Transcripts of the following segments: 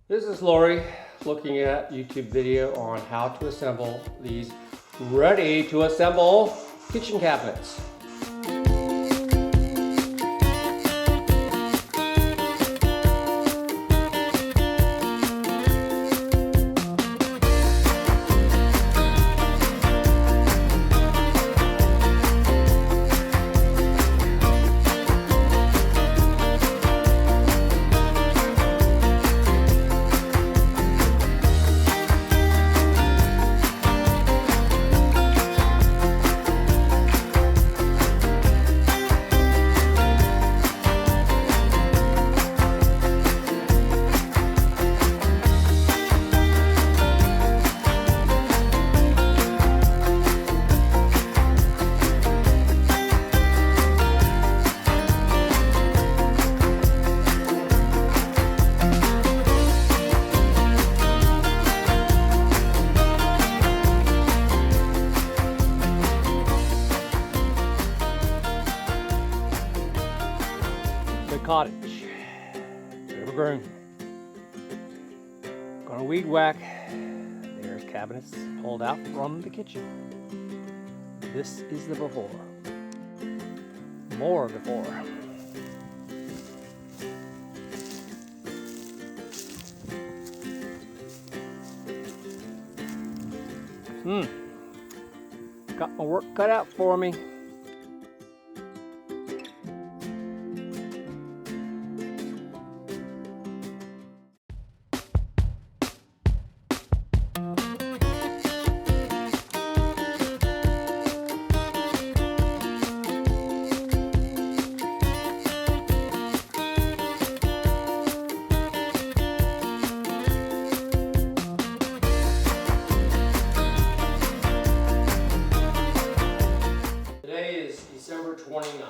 This is Laurie looking at YouTube video on how to assemble these ready to assemble kitchen cabinets. The cottage, evergreen. Gonna weed whack. There's cabinets pulled out from the kitchen. This is the before. More before. Got my work cut out for me. December 29th.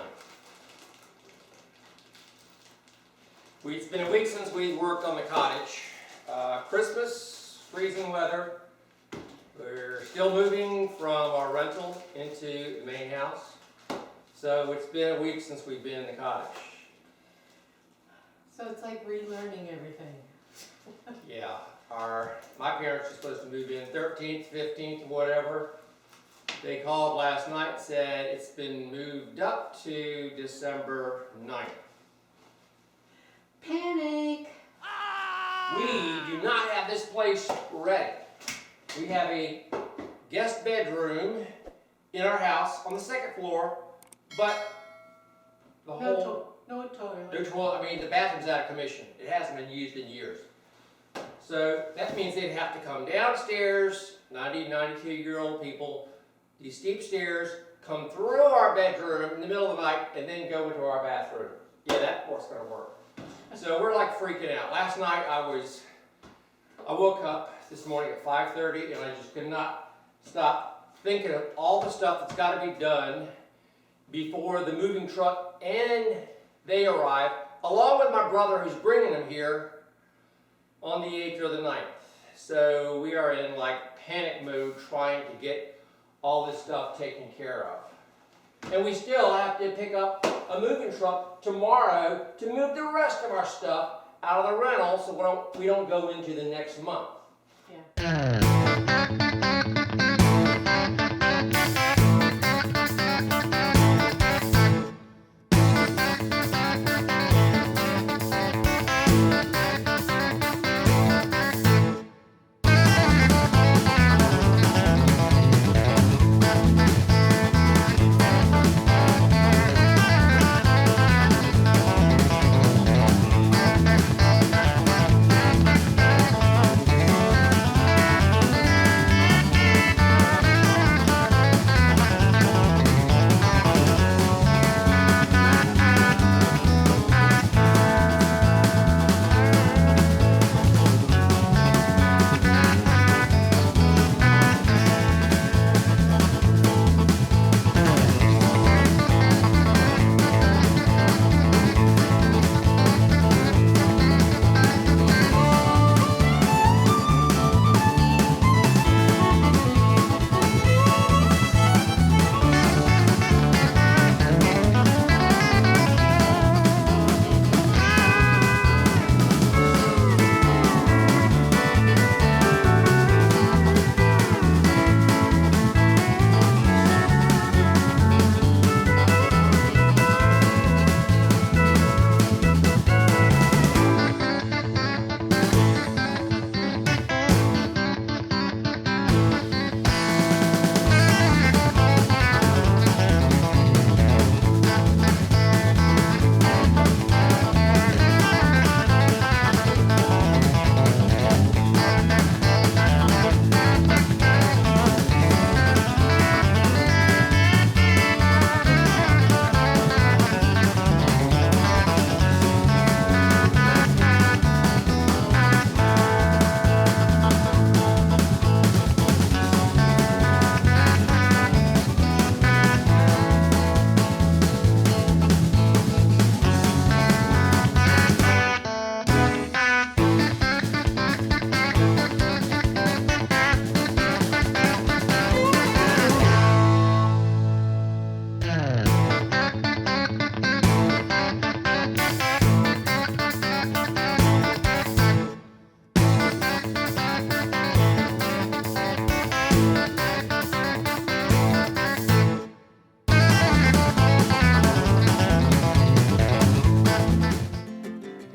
It's been a week since we worked on the cottage. Christmas, freezing weather. We're still moving from our rental into the main house. So it's been a week since we've been in the cottage. So it's like relearning everything. Yeah, my parents are supposed to move in 13th, 15th, whatever. They called last night and said it's been moved up to December 9th. Panic! We do not have this place ready. We have a guest bedroom in our house on the second floor, but the no toilet. the bathroom's out of commission. It hasn't been used in years. So that means they'd have to come downstairs, 90, 92-year-old people, these steep stairs, come through our bedroom in the middle of the night, and then go into our bathroom. Yeah, that part's gonna work. So we're like freaking out. Last night I woke up this morning at 5:30 and I just could not stop thinking of all the stuff that's gotta be done before the moving truck and they arrive, along with my brother who's bringing them here on the 8th or the 9th. So we are in like panic mode trying to get all this stuff taken care of. And we still have to pick up a moving truck tomorrow to move the rest of our stuff out of the rental so we don't go into the next month. Yeah.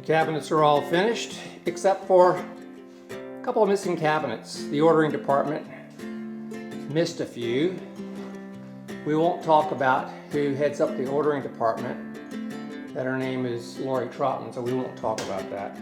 Cabinets are all finished, except for a couple of missing cabinets. The ordering department missed a few. We won't talk about who heads up the ordering department. That her name is Laurie Trotman, so we won't talk about that.